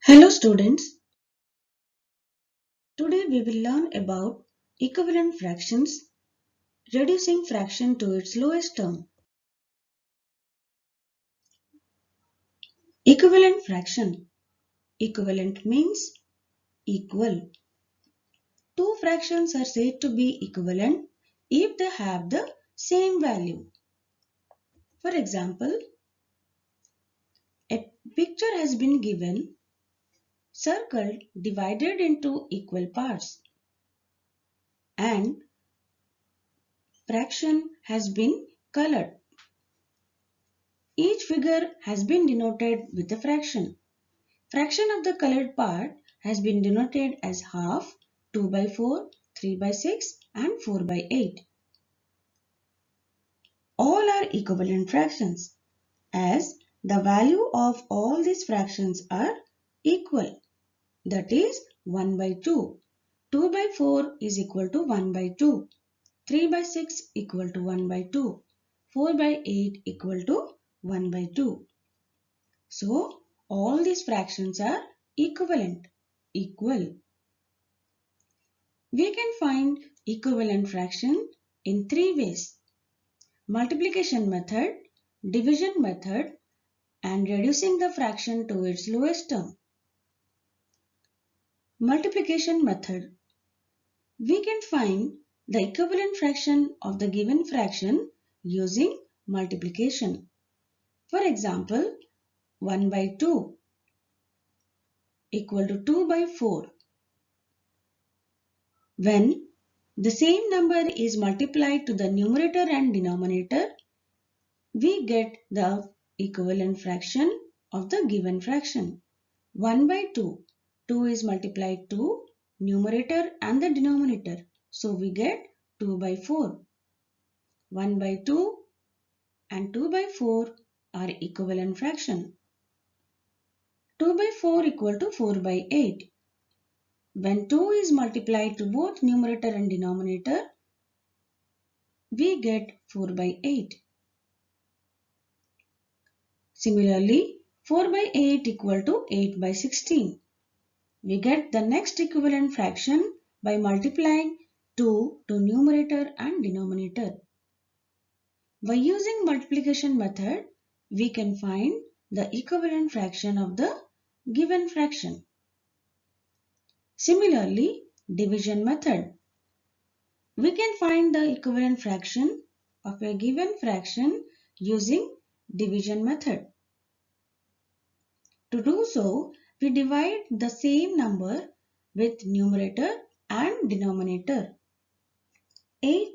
Hello students, today we will learn about equivalent fractions, reducing fraction to its lowest term. Equivalent fraction. Equivalent means equal. Two fractions are said to be equivalent if they have the same value. For example, a picture has been given, circled, divided into equal parts, and fraction has been colored. Each figure has been denoted with a fraction. Fraction of the colored part has been denoted as half, 2 by 4, 3 by 6 and 4 by 8. All are equivalent fractions as the value of all these fractions are equal. That is 1 by 2. 2 by 4 is equal to 1 by 2. 3 by 6 equal to 1 by 2. 4 by 8 equal to 1 by 2. So, all these fractions are equivalent, equal. We can find equivalent fraction in three ways: multiplication method, division method, and reducing the fraction to its lowest term. Multiplication method. We can find the equivalent fraction of the given fraction using multiplication. For example, 1 by 2 equal to 2 by 4. When the same number is multiplied to the numerator and denominator, we get the equivalent fraction of the given fraction. 1 by 2. 2 is multiplied to numerator and the denominator. So we get 2 by 4. 1 by 2 and 2 by 4 are equivalent fraction. 2 by 4 equal to 4 by 8. When 2 is multiplied to both numerator and denominator, we get 4 by 8. Similarly, 4 by 8 equal to 8 by 16. We get the next equivalent fraction by multiplying 2 to numerator and denominator. By using multiplication method, we can find the equivalent fraction of the given fraction. Similarly, division method. We can find the equivalent fraction of a given fraction using division method. To do so, we divide the same number with numerator and denominator. 8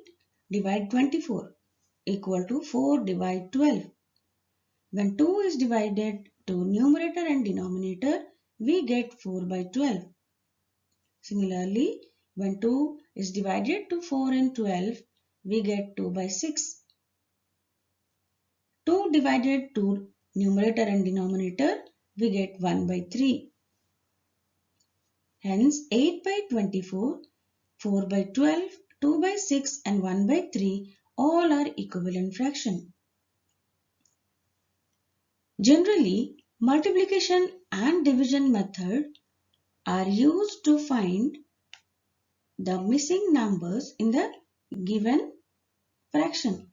divide 24 equal to 4 divide 12. When 2 is divided to numerator and denominator, we get 4 by 12. Similarly, when 2 is divided to 4 and 12, we get 2 by 6. 2 divided to numerator and denominator, we get 1 by 3. Hence, 8 by 24, 4 by 12, 2 by 6 and 1 by 3 all are equivalent fraction. Generally, multiplication and division method are used to find the missing numbers in the given fraction.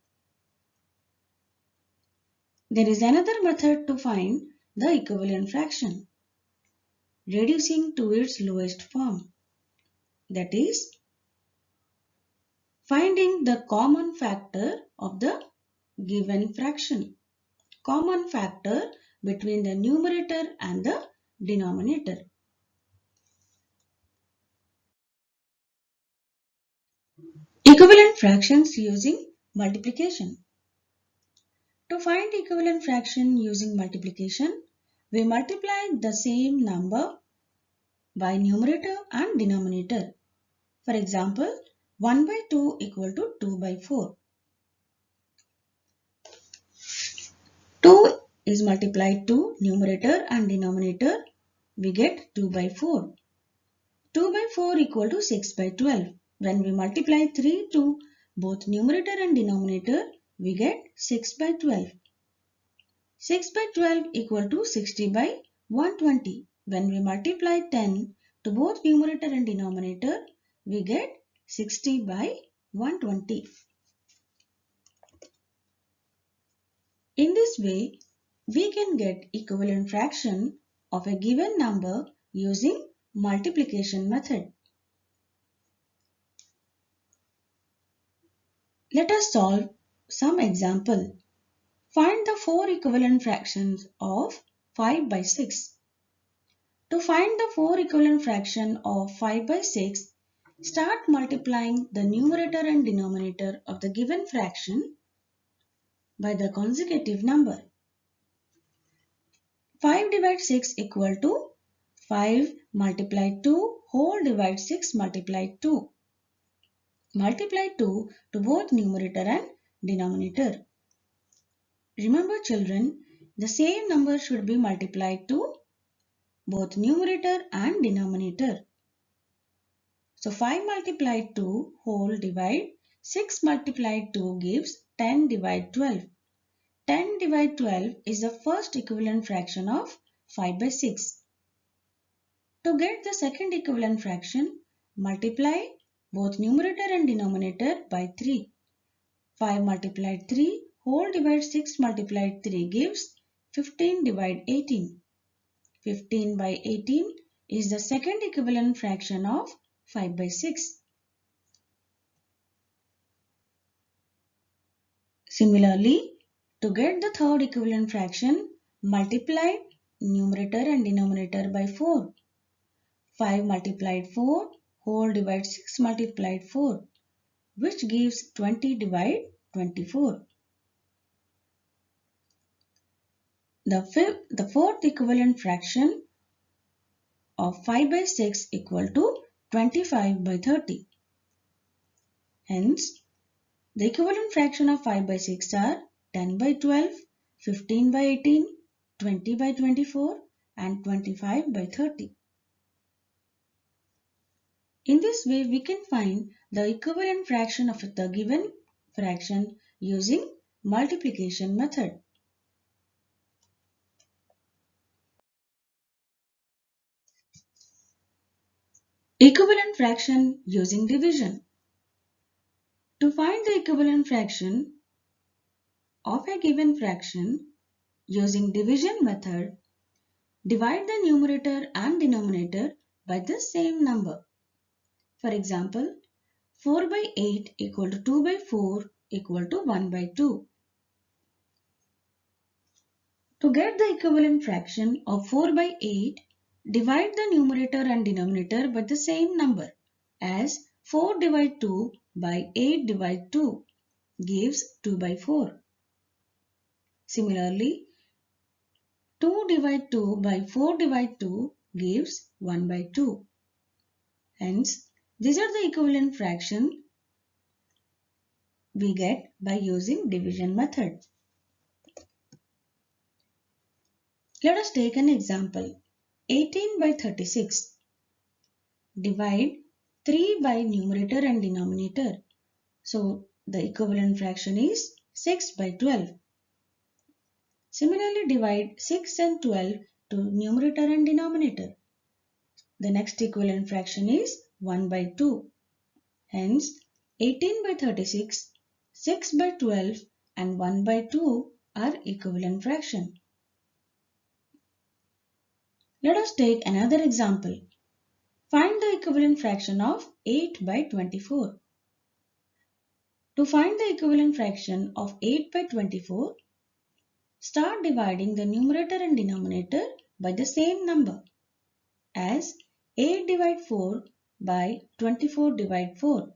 There is another method to find the equivalent fraction, reducing to its lowest form. That is, finding the common factor of the given fraction. Common factor between the numerator and the denominator. Equivalent fractions using multiplication. To find equivalent fraction using multiplication, we multiply the same number by numerator and denominator. For example, 1 by 2 equal to 2 by 4. 2 is multiplied to numerator and denominator, we get 2 by 4. 2 by 4 equal to 6 by 12. When we multiply 3 to both numerator and denominator, we get 6 by 12. 6 by 12 equal to 60 by 120. When we multiply 10 to both numerator and denominator, we get 60 by 120. In this way, we can get equivalent fraction of a given number using multiplication method. Let us solve some example. Find the four equivalent fractions of 5 by 6. To find the four equivalent fraction of 5 by 6, start multiplying the numerator and denominator of the given fraction by the consecutive number. 5 divided 6 equal to 5 multiplied 2 whole divide 6 multiplied 2. Multiply 2 to both numerator and denominator. Remember children, the same number should be multiplied to both numerator and denominator. So 5 multiplied 2 whole divide 6 multiplied 2 gives 10 divide 12. 10 divide 12 is the first equivalent fraction of 5 by 6. To get the second equivalent fraction, multiply both numerator and denominator by 3. 5 multiplied 3 whole divide 6 multiplied 3 gives 15 divide 18. 15 by 18 is the second equivalent fraction of 5 by 6. Similarly, to get the third equivalent fraction, multiply numerator and denominator by 4. 5 multiplied 4 whole divide 6 multiplied 4, which gives 20 divide 24. The fourth equivalent fraction of 5 by 6 equal to 25 by 30. Hence, the equivalent fraction of 5 by 6 are 10 by 12, 15 by 18, 20 by 24 and 25 by 30. In this way, we can find the equivalent fraction of the given fraction using multiplication method. Equivalent fraction using division. To find the equivalent fraction of a given fraction using division method, divide the numerator and denominator by the same number. For example, 4 by 8 equal to 2 by 4 equal to 1 by 2. To get the equivalent fraction of 4 by 8, divide the numerator and denominator by the same number, as 4 divide 2 by 8 divide 2 gives 2 by 4. Similarly, 2 divide 2 by 4 divide 2 gives 1 by 2. Hence, these are the equivalent fractions we get by using division method. Let us take an example. 18 by 36. Divide 3 by numerator and denominator. So the equivalent fraction is 6 by 12. Similarly, divide 6 and 12 to numerator and denominator. The next equivalent fraction is 1 by 2. Hence, 18 by 36, 6 by 12 and 1 by 2 are equivalent fraction. Let us take another example. Find the equivalent fraction of 8 by 24. To find the equivalent fraction of 8 by 24, start dividing the numerator and denominator by the same number, as 8 divide 4 by 24 divide 4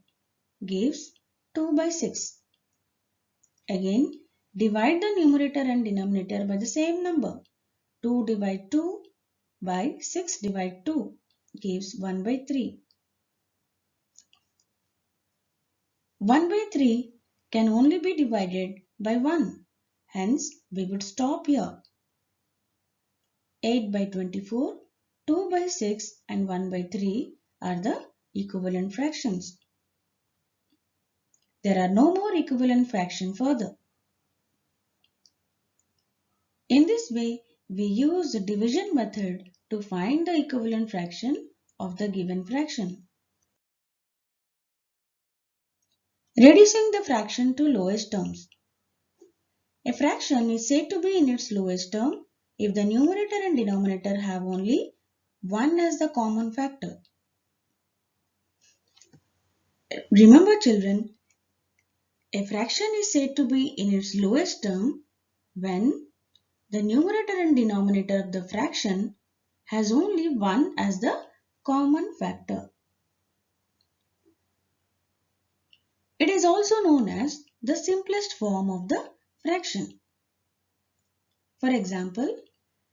gives 2 by 6. Again, divide the numerator and denominator by the same number. 2 divide 2 by 6 divide 2 gives 1 by 3. 1 by 3 can only be divided by 1. Hence, we would stop here. 8 by 24, 2 by 6 and 1 by 3 are the equivalent fractions. There are no more equivalent fractions further. In this way, we use the division method to find the equivalent fraction of the given fraction. Reducing the fraction to lowest terms. A fraction is said to be in its lowest term if the numerator and denominator have only 1 as the common factor. Remember children, a fraction is said to be in its lowest term when the numerator and denominator of the fraction has only 1 as the common factor. It is also known as the simplest form of the fraction. For example,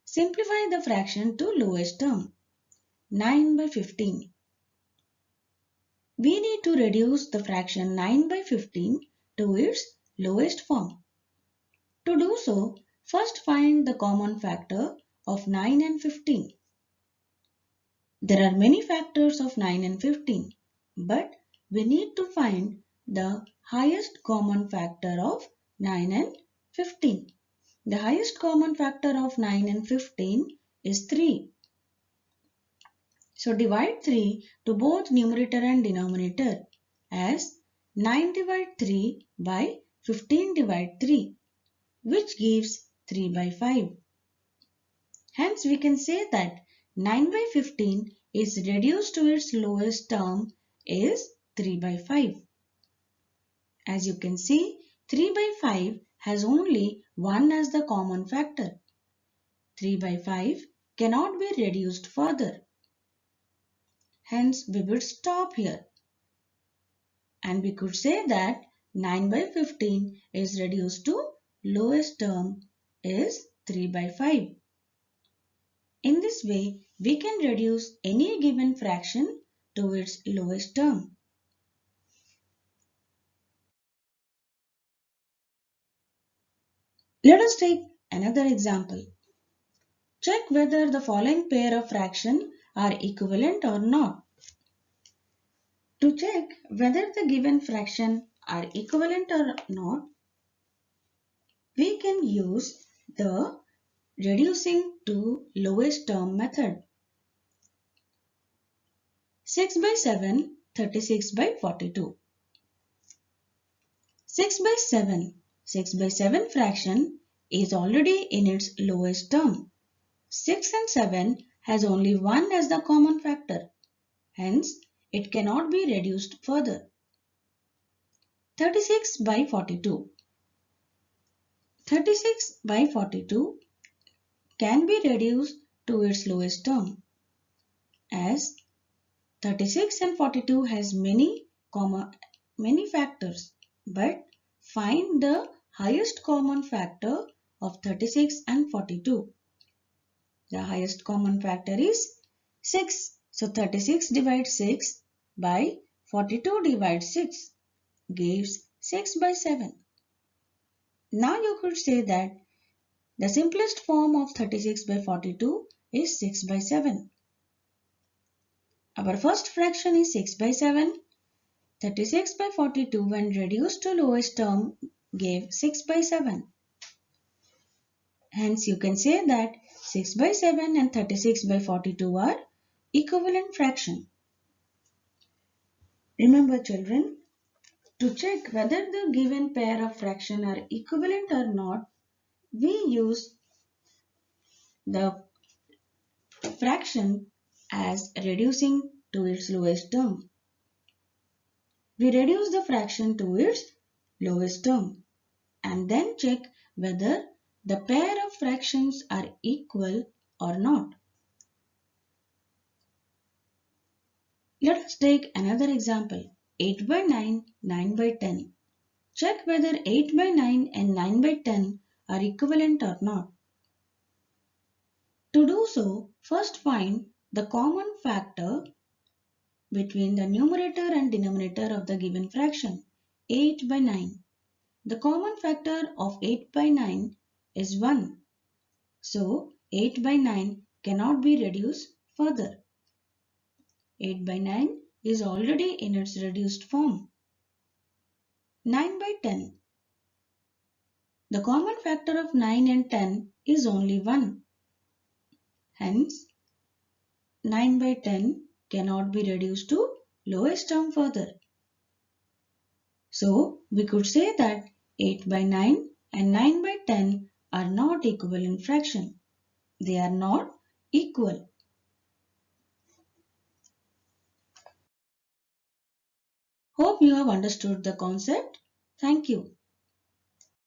simplify the fraction to lowest term, 9 by 15. We need to reduce the fraction 9 by 15 to its lowest form. To do so, first find the common factor of 9 and 15. There are many factors of 9 and 15, but we need to find the highest common factor of 9 and 15. The highest common factor of 9 and 15 is 3. So divide 3 to both numerator and denominator as 9 divide 3 by 15 divide 3, which gives 3 by 5. Hence we can say that 9 by 15 is reduced to its lowest term is 3 by 5. As you can see, 3 by 5 has only 1 as the common factor. 3 by 5 cannot be reduced further. Hence we will stop here. And we could say that 9 by 15 is reduced to lowest term is 3 by 5. In this way, we can reduce any given fraction to its lowest term. Let us take another example. Check whether the following pair of fractions are equivalent or not. To check whether the given fraction are equivalent or not, we can use the reducing to lowest term method. 6 by 7, 36 by 42. 6 by 7. 6 by 7 fraction is already in its lowest term. 6 and 7 has only 1 as the common factor. Hence, it cannot be reduced further. 36 by 42. 36 by 42 can be reduced to its lowest term as 36 and 42 has many factors, but find the highest common factor of 36 and 42. The highest common factor is 6. So 36 divides 6 by 42 divides 6 gives 6 by 7. Now you could say that the simplest form of 36 by 42 is 6 by 7. Our first fraction is 6 by 7. 36 by 42 when reduced to lowest term gave 6 by 7. Hence you can say that 6 by 7 and 36 by 42 are equivalent fraction. Remember children, to check whether the given pair of fraction are equivalent or not, we use the fraction as reducing to its lowest term. We reduce the fraction to its lowest term and then check whether the pair of fractions are equal or not. Let us take another example. 8 by 9, 9 by 10. Check whether 8 by 9 and 9 by 10 are equivalent or not. To do so, first find the common factor between the numerator and denominator of the given fraction, 8 by 9. The common factor of 8 by 9 is 1. So, 8 by 9 cannot be reduced further. 8 by 9 is already in its reduced form. 9 by 10. The common factor of 9 and 10 is only 1. Hence, 9 by 10 cannot be reduced to lowest term further. So we could say that 8 by 9 and 9 by 10 are not equivalent fraction. They are not equal. Hope you have understood the concept. Thank you.